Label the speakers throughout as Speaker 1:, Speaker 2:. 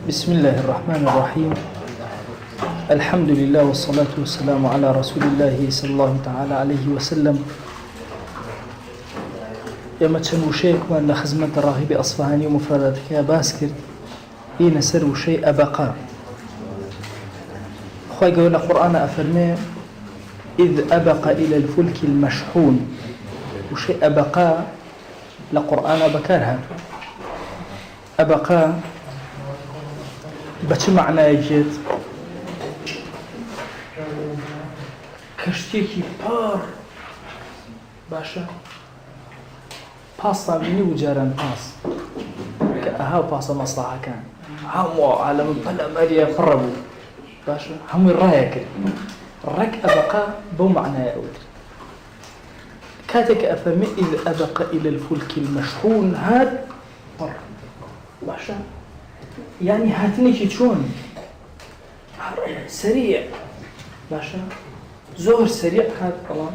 Speaker 1: بسم الله الرحمن الرحيم. الحمد لله والصلاة والسلام على رسول الله صلى الله تعالى عليه وسلم. يما تشن وشيك وأن خزمة الراهب أصفهاني ومفرداتك يا باسكر إين سر وشيء أبقى أخوي قول القرآن أفرمي إذ أبق إلى الفلك المشحون وشيء أبقى لقرآن بكارها أبقى بچه معنای جێت کەشتێکی پار باشە پاستا بینی و جاران پاس کە ئەها و پاسە مەسڵحەکان هەموو عالەم بەلە مەریە پڕە بوو باشە هەمووی ڕایە کرد ڕێک ئەبقا بەو معنایە ئەوتر کاتێک کە ئەفەرمێ ئیذ ئەبق إلى الفلك المشحون هات پڕ باشە يعني هاتنيكي چون سريع باشا زور سريع هات الله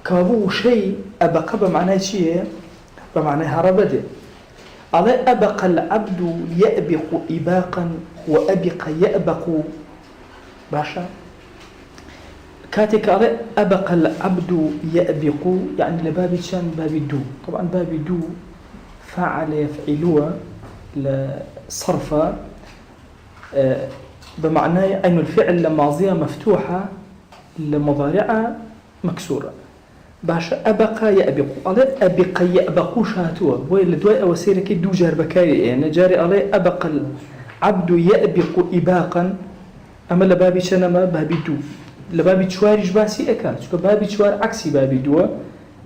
Speaker 1: كابو شيء أبقى بمعنى شيء بمعنى هربده على أبقى العبد يأبق إباقا وأبق يأبق باشا كاتك على أبقى العبد يأبق يعني لبابي كان بابي دو طبعا بابي دو فعل يفعلوه لصرفة بمعنى أن الفعل لماضية مفتوحة لمضارعة مكسورة باشا أبقى يأبق على أبقى يأبقوش هاتوا بوي لدواء وسيرك دو جار بكاري يعني جاري عليه أبقى العبد يأبق إباقا أما لبابي شنما بابي دو لبابي شوارج باسي أكاد شكو بابي شوار عكسي بابي دو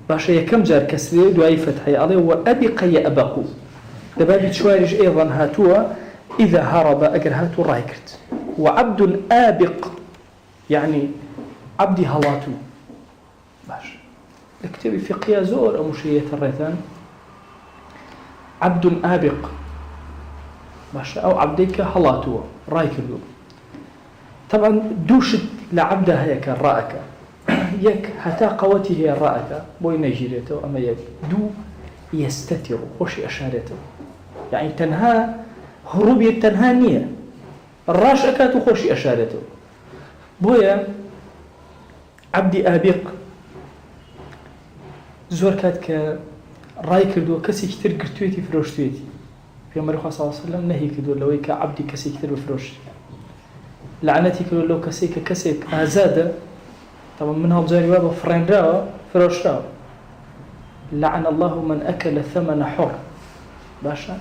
Speaker 1: باشا يكم جار كسري دواء فتحي عليه وأبقى يأبقو لبابي شوارج أيضا هاتوا إذا هرب أجر هاتوا رايكرت وعبد الآبق يعني عبدي هلاتو باش اكتبي في قيازور أو مشية الريتان عبد آبق باش أو عبديك هلاتو رايكردو طبعا دوشت لعبدها هيك الرأك يك حتى قوته هي الرأك بوي نيجيريته أما يك دو يستتر خوشي أشارته يعني تنهى هروبي التنهى نية الراش أكاتو خوشي أشارته بويا عبدي آبق زور كات كراي كردو كسي كتير قرتويتي فروشتويتي في أمر صلى الله عليه وسلم نهي كدو لو يكا عبدي كسي كتير بفروش لعنتي كدو لو كسي آزادة طبعا منها الجاري بابا فرين راو فروش راو لعن الله من أكل ثمن حر باشا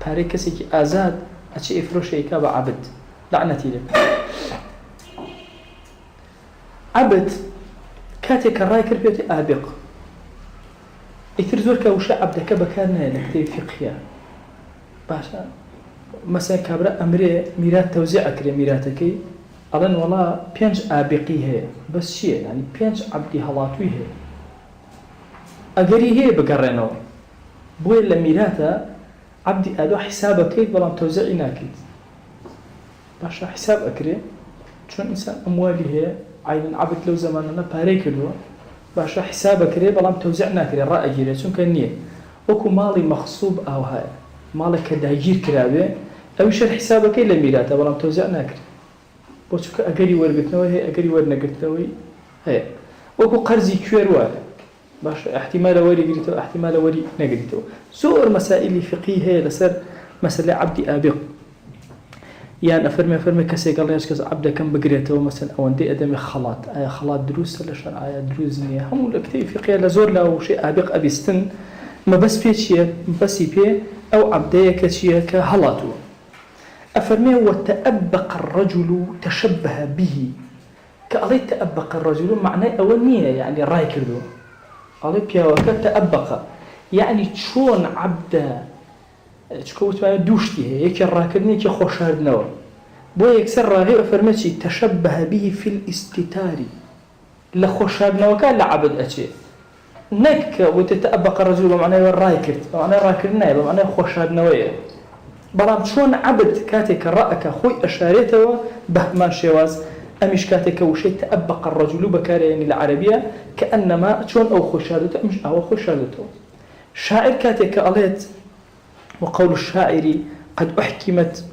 Speaker 1: باري كسي آزاد أشي إفروش يكاب عبد لعنتي لك عبد كاتك الراي كربيتي آبق إثر وشا عبدك بكارنا لكتي فقهية باشا مثلا كابرا أمري ميرات توزيع أكري ميراتكي أظن والله بينج آبقي هي بس شيء يعني بينج عبدي هلاتوي هي أجري هي بقرنه بوي لميراته عبدي أدو حسابك كيف بلام توزيعي ناكيد باشا حساب أكري شون إنسان أموالي هي عين عبد لو زماننا باريك له باشا حساب أكري بلام توزيع ناكري الرأي جيري شون كنيه وكو مالي مخصوب أو هاي مالك دايجير كرابي أو يشر حسابك كي لميراته بلام توزيع ناكري بوشك أجري ورقتنوي هي أجري ورنقتنوي هي وكو قرزي كوير وارد باش احتمال وري قريته احتمال وري نقريته زور مسائل فقهية لسر مسألة عبدي آبق يعني أفرمي كسي قال ليش كذا عبده كم بقريته مثلا أو عندي أدمي خلاط آية خلاط دروس ولا شرع آية دروس نية هم الكتير فقهية لزور له شيء آبق أبي استن ما بس في شيء بس يبي أو عبده كشيء كهلاته أفرمي وتأبق الرجل تشبه به كأليت تأبق الرجل معناه أولنية يعني راي كردو قالوا بياوكا تأبقى يعني شون عبدا تشكوت ما دوشتي هيك الراكدني كي خوشاردنوا بو يكسر راهي فرمتي تشبه به في الاستتار لا خوشاردنوا كان لعبد اشي نك وتتأبق الرجل معناه رايكرت معناه راكدنا معناه خوشاردنوا برام شون عبد كاتك رأك خوي اشارته بهمان شواز أمش كاتك وشيء تأبق الرجل بكار يعني العربية كأنما شون أو خوشادته مش أو خوشادته شاعر كاتك قالت وقول الشاعر قد أحكمت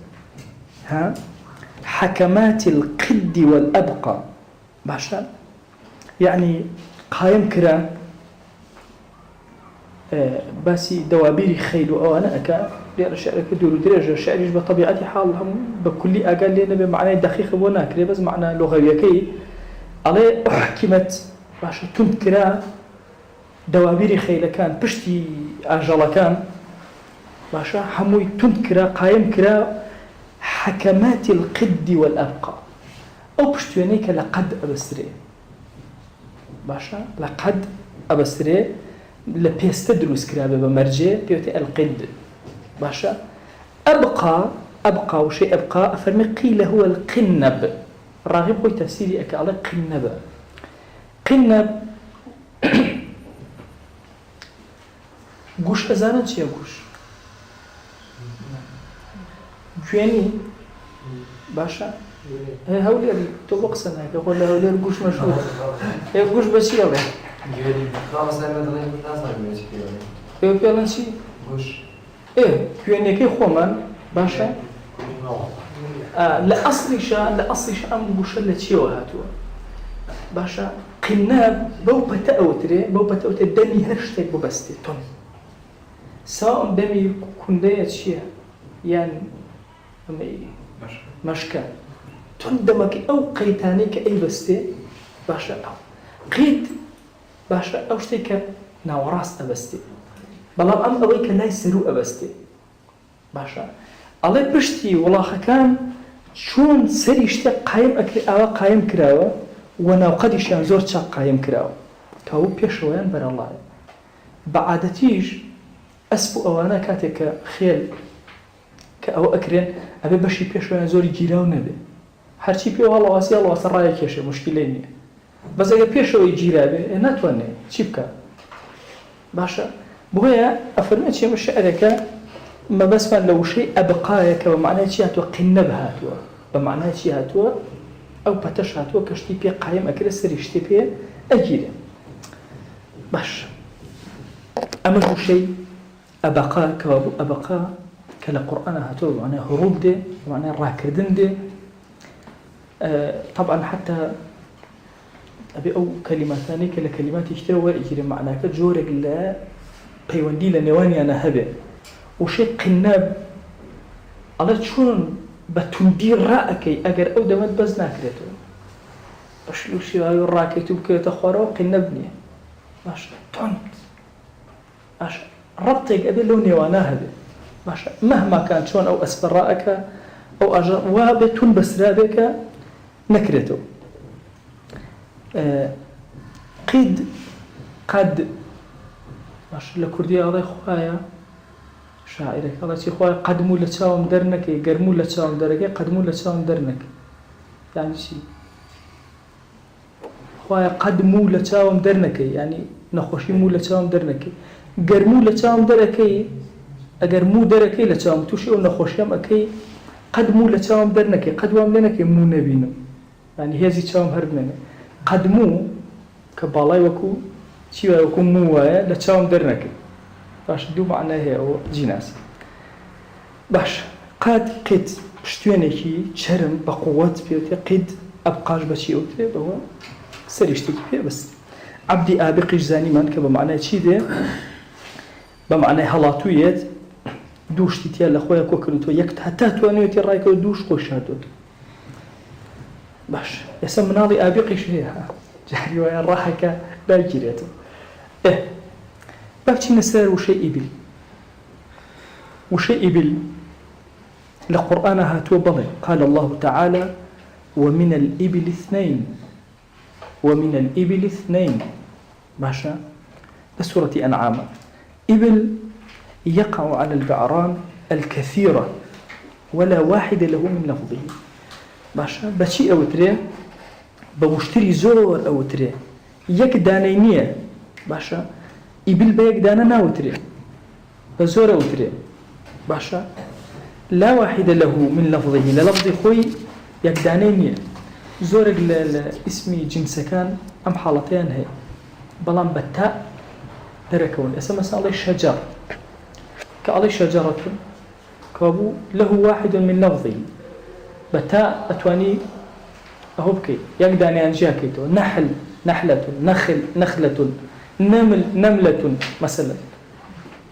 Speaker 1: حكمات القد والأبقى باشا يعني قايم كرا باسي دوابيري خيل وأنا أكا لأن الشعر كدور درجة الشعر بطبيعة حال هم بكل أقل لنا بمعنى دقيق وناكري بس معنى لغوي كي عليه أحكمت باشا تنكرا دوابيري خيل كان بشتي أجل كان باشا هموي تنكرا قايم كرا حكمات القد والأبقى أو بشتوانيك لقد أبسري باشا لقد أبسري لبيست دروس كرا بمرجع بيوتي القد باشا أبقى وشيء أبقى أفرمي قيل هو القنب راغب قوي تفسيري أكا على قنب قوش أزانا چيا قوش جواني باشا هولي تو بقصنا هيك ولا هولي قوش مشهور هي قوش بشي الله
Speaker 2: جواني خلاص أنا دلني بتناسب ماشي كده
Speaker 1: إيه بيلن شي
Speaker 2: قوش
Speaker 1: إيه جواني كي خومن باشا لأصلي شا أم قوش اللي تشيو هاتوا باشا قناب بو بتأوتري دمي هرشتك ببستي تون سواء دمي كندية شيء يعني مشكا تون دمك أو قيتانيك أي بستي باشا قيد باشا أو شتيك ناوراس أبستي بلام أم أويك لا يسرو أبستي باشا الله برشتي والله كان شون سري شتي قايم كراوة وناوقدش يعني زور تشاق قايم كراوة كاو بيشوان بر الله بعادتيش أسبو أوانا كاتك خيل كأو أكرين أبي بشي بيشوان زوري جيراو نبي هرچی پی والله واسه الله واسه رای کشه مشکلی نیه بس اگه پیشوی جیرابه نتوانه چی بکه باشه بویا افرمت چی مشاعره که ما بس من لو شيء ابقاك بمعنى شيء هاتوا قنب هاتوا بمعنى شيء هاتوا او بتش هاتوا كشتي بي قايم اكل سريشتي بي اجيره باش اما شيء ابقاك وابقا كلا قران هاتوا بمعنى هروب دي بمعنى راكردن دي طبعا حتى أبي أو كلمات ثانية كلا كلمات يشتروا ويجري معناه كجورك لا بيوندي لنواني أنا هبه وشيء قناب على شون بتندير رأكي أجر أو دمت بز ناكرته باش لو شيء هاي الراكي تبكي تخورو قنبني باش تونت باش ربطك أبي لو نوانا هبه باش مهما كان شون أو أسفل رأك أو أجر وابتون بس رابك نكرته قد باش لكردي هذا خوايا شاعرك الله شي خوايا قدمو لتشاوم درنك يقرمو لتشاوم درك قدمو لتشاوم درنك يعني شي خوايا قدمو لتشاوم درنك يعني نخوشي مو لتشاوم درنك قرمو لتشاوم درك اقرمو درك لتشاوم توشي ونخوشيام اكي قدمو لتشاوم درنك قدوام لنك مو نبينا يعني هذه تشاوم هربنا قدمو كبالاي وكو شيء وكو موايا لتشاوم درنك باش دو معناه هي او جناس باش قد بشتوينكي شرم بقوات بيوتي قد ابقاش بشي اوتي هو سريشتك فيه بس عبدي ابقي جزاني من كبمعنى شي ده بمعنى هلاتويت دوشتي تيال اخويا كوكلتو يكت حتى توانيتي رايكو دوش خوشاتو باش يسمى ناضي ابقي شيها جاري وين راحك لا جريته باكتي نسار وشيء إبل لقرآن هاتوا بضي قال الله تعالى ومن الإبل اثنين باشا بسورة أنعام إبل يقع على البعران الكثيرة ولا واحد له من لفظه باشا بشي أوتري بمشتري زور أوتري يك دانينية باشا إبل بيك دانا ناوتري بزور أوتري باشا لا واحد له من لفظه للفظ خوي يك دانينية زورك اسمي جنس كان أم حالتين هي بلان بتاء دركون اسم مثلا عليه شجر كعليه شجرة كابو له واحد من لفظه بتاء أتواني أهو بكي يقدر ينجاكيتو نحل نحلة نخل نخلة نمل نملة مثلا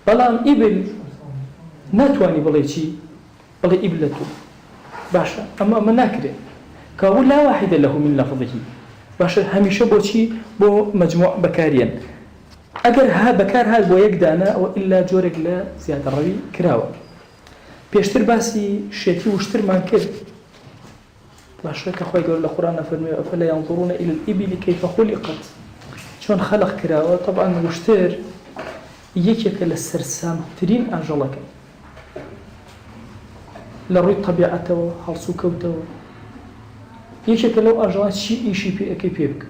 Speaker 1: بلان إبل ناتواني بليتي بلي إبلة باشا أما ناكره كابو لا واحد له من لفظه باشا هميشه بوشي بو مجموع بكاريا أجر ها بكار هاد بو يقدانا وإلا جورك لا زيادة الروي كراوة بيشتر باسي شيتي وشتر ما كر باشا كخوي يقول القرآن فرمي أفلا ينظرون إلى الإبل كيف خلقت شون خلق كراوة طبعا وشتر يكيك للسرسام ترين أنجلك لروي طبيعته هالسو كوته يكيك لو أجلات شيء إشي بي أكي بيبك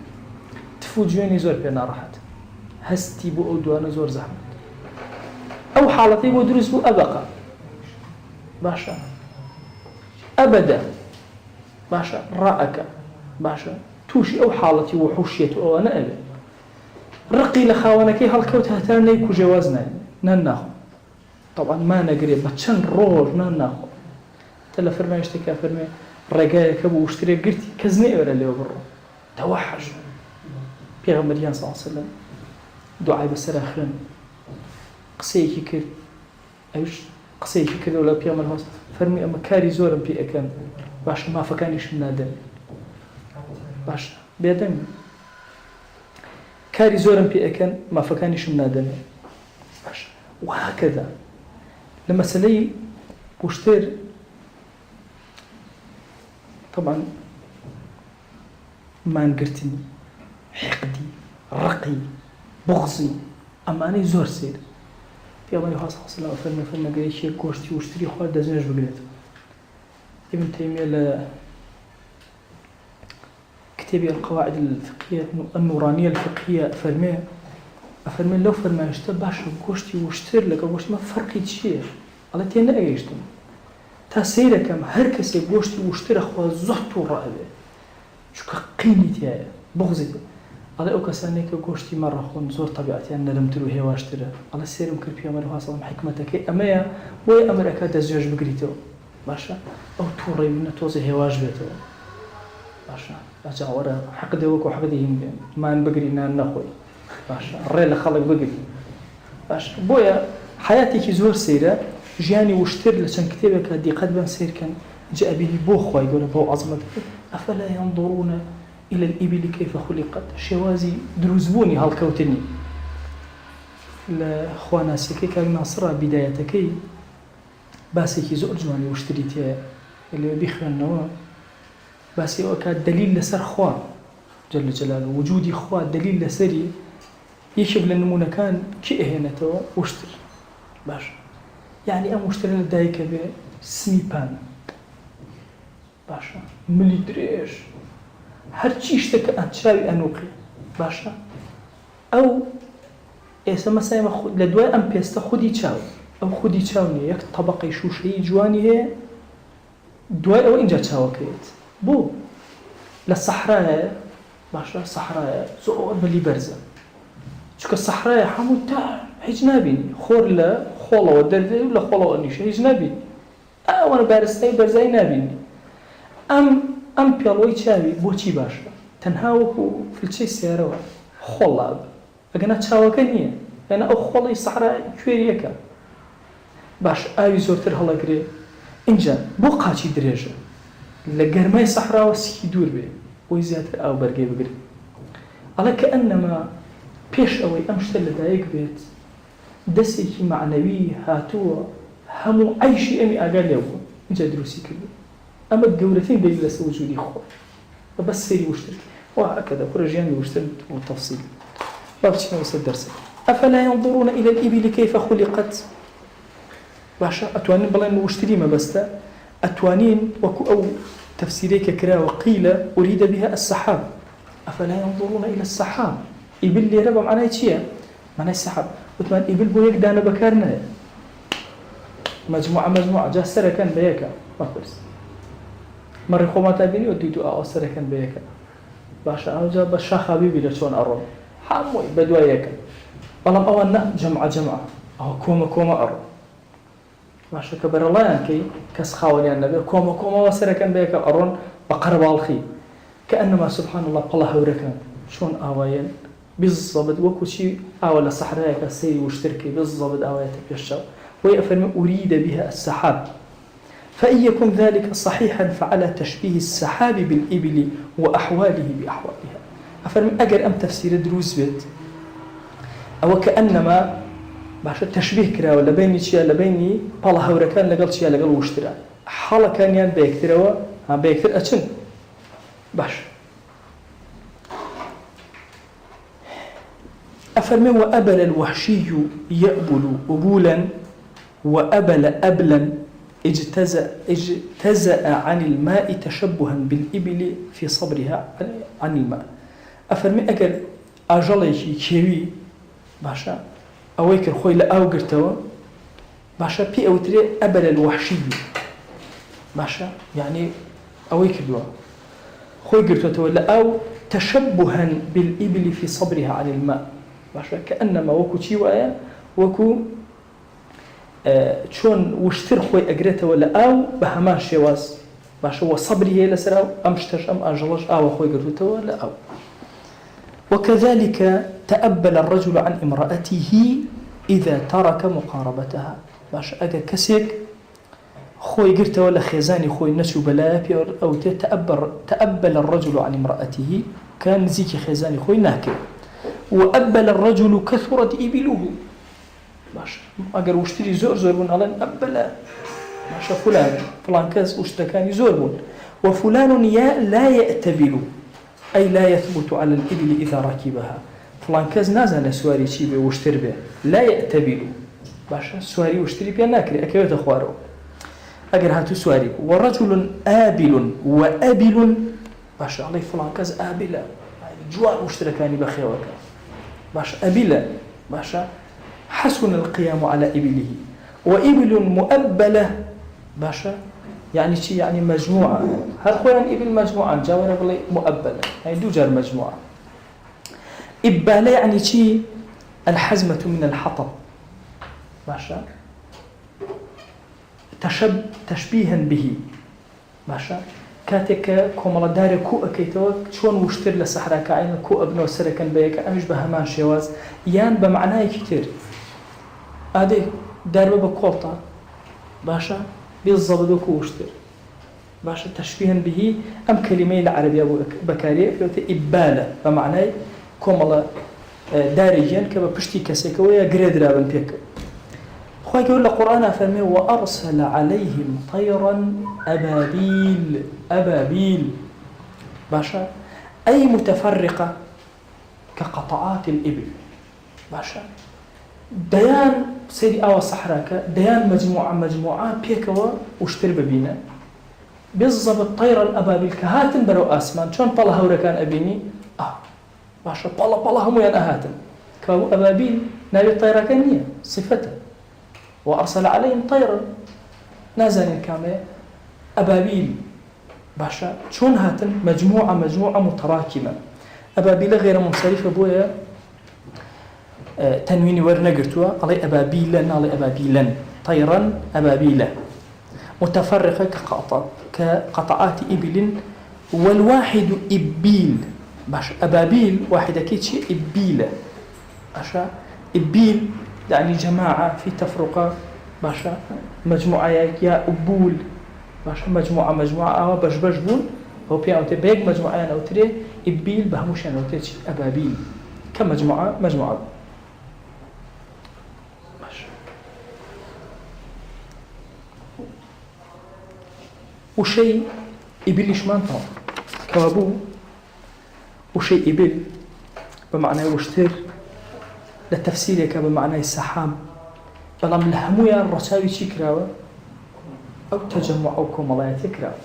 Speaker 1: تفوت جواني زور بينا راحت هستي بو أو دوانا زور زحمت أو حالتي بو دروس بو أبقى باشا أبدا باشا رأك باشا توشي أو حالتي وحوشيته أو أنا أبي رقي لخوانكي هالكوت هتاني كو جوازنا نناخو طبعا ما نقري بچن روج نناخو تلا فرمي اشتكى فرمي رقايا كبو واشتري قرتي كزني ولا اللي برو توحش بيغمبر صلى الله عليه وسلم دعاء بسراخن قسيكي كر ايش قسيكي كر ولا بيغمبر هوس فرمي اما كاري زورم بي اكن باش ما فكانيش منادم باش بيدم كاري زورم بي اكن ما فكانيش منادم باش وهكذا لما سلي واشتر طبعا ما نقرتني حقدي رقي بغزي أما أنا زور سير في الله يحاس حصل فيلم قال شيء كوشتي واشتري خوال دزنج بقريته ابن تيمية كتابي القواعد الفقهية النورانية الفقهية فرمي لو فرمي اشتباش كوشتي واشتر لك واشتر ما فرقي شيء الله تينا ايشتم تسير كم هر کسی گوشتی وشتر خوا زهت و رأبه شو قيمتي بغزته على أو كسانة كجوشتي مرة خون زور طبيعتي أن لم تروه واشترى على سيرم كربي أمر واصل حكمتك أمايا ويا أمر أكاد الزوج بقريته باشا أو توري من توزه هواج بيته باشا أجا ورا حق دوك وحق ديهم ما نبقرينا نخوي باشا الريل خلق بقري باشا بويا حياتي كي زور سيرة جاني واشتر لسان كتابك هدي قد بان سير كان جاء به بوخوا يقول بو عظمتك أفلا ينظرون إلى الإبل كيف خلقت شوازي دروزبوني هالكوتني لأخوانا سيكي كان ناصرة بدايتكي باسي كي زور جواني واشتريتها اللي بيخوان نوا باسي وكاد دليل لسر خوان جل جلاله وجودي خوان دليل لسري يشب لنمونا كان كي اهنتو واشتر باش يعني أم واشترينا دايكا بسميبان باشا ملي دريش هرچی شتێک ئەچاوی ئەنووقی باشە ئەو ئێستا مەسای لە دوای ئەم پێستە خودی چاو ئەو خودی چاو نییە یەک تەبەقەی شوشەیی جوانی هەیە دوای ئەوە اینجا چاوەکەیت بۆ لە سەحرایە باشە سەحرایە زۆر بەلی بەرزە چونکە سەحرایە هەموو تا هیچ نابینی خۆر لە خۆڵەوە دەردێ و لە خۆڵەوە نیشە هیچ نابینی ئەوەنە بارستەی بەرزایی نابینی ئەم پێڵەوەی چاوی بۆچی باشە تەنها وەکو فلچەی سیارەوە خۆڵا ئەگەنا چاوەکە نییە یانە ئەو خۆڵی سەحرا کوێریەکە باش ئاوی زۆرتر هەڵەگرێ اینجا بۆ قاچی درێژە لە گەرمای سەحراوە سکی دوور بێ بۆی زیاتر ئاو بەرگێ بگرێت ئەڵێ کە ئەنەما پێش ئەوەی ئەم شتە لەدایک بێت دەستێکی معنەوی هاتووە هەموو عەیشی ئەمی ئاگا لێ بوو اینجا دروستی کردو أما الجولتين دليل لسه وجودي خو بس سيري واشتري وهكذا كل جيان واشتري والتفصيل بابتش ما يصير درس أفلا ينظرون إلى الإبل كيف خلقت باشا أتوانين بلان واشتري ما بس أتوانين وكو أو تفسيريك كرا وقيل أريد بها السحاب أفلا ينظرون إلى السحاب إبل اللي ربع معناه شيء معناه السحاب وتمان إبل بو يقدان بكارنا مجموعة جا سرا كان بيكا ما كورس مرة خوما تابيني وديتو أوسر كان بيكا باشا أوجا باشا حبيبي لشون أرو حموي بدوايك والله أولنا جمعة أو كوما أرو باشە کە بەرەڵایان کەی کەس خاوەنیان نەبێ کۆمەوە سەرەکەن بەیەکە ئەڕۆن بە قەرەباڵخی کە ئەنەما سبحان الله پەڵە هەورەکەن چۆن ئاوایەن بالضبط وەکو چی ئاوە لە سەحرایەکە سەیری وشترکەی بالضبط ئاوایەتە پێشچاو وهي أفرمي أريد بها السحاب فإن يكن ذلك صحيحا فعلى تشبيه السحاب بالإبل وأحواله بأحوالها أفرمي أجر أم تفسير دروز بيت أو كأنما باشا تشبيه كرا ولا بيني شيء لبيني بالله هوركان لقل شيء لقل وشترا حالا كان يان بيكتر هم بيكتر أشن باش أفرمي وأبل الوحشي يأبل أبولا وأبل أبلا اجتزأ عن الماء تشبها بالإبل في صبرها عن الماء أفرمي أجل أجلي كيوي باشا أويكر خوي لأو قرتوا باشا بي أوتري أبل الوحشي باشا يعني أويكر دوا خوي قرتوا لأو تشبها بالإبل في صبرها عن الماء باشا كأنما وكو تيوايا وكو چۆن وشتر خۆی ئەگرێتەوە لە ئاو بە هەمان شێواز باشەوە سەبری هەیە لەسەر ئاو ئەم شتەش ئەم ئاژەڵەش ئاوە خۆی گرتوتەوە لە ئاو وكذلك تأبل الرجل عن امرأته إذا ترك مقاربتها باش ئەگەر کەسێک خۆی گرتەوە لە خێزانی خۆی نەچوو بەلایە پێ ئەو تأبل الرجل عن امرأته کە نزیکی خێزانی خۆی ناکرێت وأبل الرجل كثرت إبله باش ئەگەر وشتری زۆر بوون ئەڵێن ئەبەلە باشە فلان کەس وشتەکانی زۆر بوون وفلان لا يأتبل أي لا يثبت على الإبل إذا ركبها فلان کەس نازانە سواری چی بێ وشتر بێ لا يأتبل باشە سواری وشتری پێ ناکرێ ئەکەوێتە خوارەوە ئەگەر هاتوو سواری ورجل آبل وأبل باشە ئەڵێ فلان کەس ئابلە جوان وشترەکانی بەخێوەکە باش ئەبلە باشە حسن القيام على إبله وإبل مؤبلة باشا يعني شيء يعني مجموعة هل خوان إبل مجموعة جاورة بلي مؤبلة يعني دو جار مجموعة إبالة يعني شيء الحزمة من الحطب باشا تشبيها به باشا كاتك كوملا دار كو أكيتو شون وشتر لسحرة كعين كو أبنو سركن بيك أمش بهمان شواز يان بمعناه كتير هذه داربة بكولتا باشا بالضبط وكوشتر باشا تشبيها به أم كلمة العربية بكارية إبالة بمعنى كوملا دارجين كما بشتي كسيك ويا جريد رابن بيك خوي يقول القرآن فرمي وأرسل عليهم طيرا أبابيل باشا أي متفرقة كقطعات الإبل باشا ديان سيدي آوى صحراك ديان مجموعة بيكوا وشتر ببينا بالضبط طيرا أبابيل كهاتن برو آسمان شون طلع هوركان أبيني باشا طلع هم يان أهاتن كابو أبابيل نابي الطيرة كانية صفته وأرسل عليهم طيرا نازل كامل أبابيل باشا شون هاتن مجموعة متراكمة أبابيل غير منصرفة بويا تنويني ورنقرتوا علي أبابيلا طيرا أبابيلا متفرقة كقطعات إبل والواحد إبيل باش أبابيل واحدة كيتشي إبيلة باشا إبيل يعني جماعة في تفرقة باشا مجموعة يا أبول باشا مجموعة باش بول هو بيانوتي بيك مجموعة أو تري إبيل بهموش أو تري أبابيل كمجموعة مجموعة وشيء إبليش مانطا كوابو وشيء إبل بمعنى وشتر للتفسير بمعنى السحاب بلام الهموية الرساوي شكراوة أو تجمع أو كمالات كراوة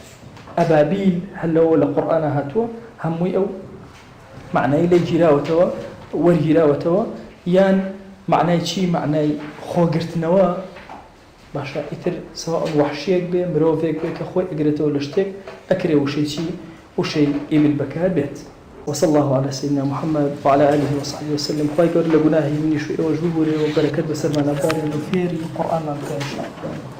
Speaker 1: أبابيل هل هو القرآن هاتوا هموي أو معنى إلي جراوة ورجراوة يان معنى شيء معنى خوغرتنوا باشا إثر سواء وحشيك به مروفيك به كخوي أقرته لشتك أكره وشيء إبل بكار بيت وصلى الله على سيدنا محمد وعلى آله وصحبه وسلم خوي قول لقناه مني شوي وجبه وبركات بسرنا نبار الفير القرآن إن شاء الله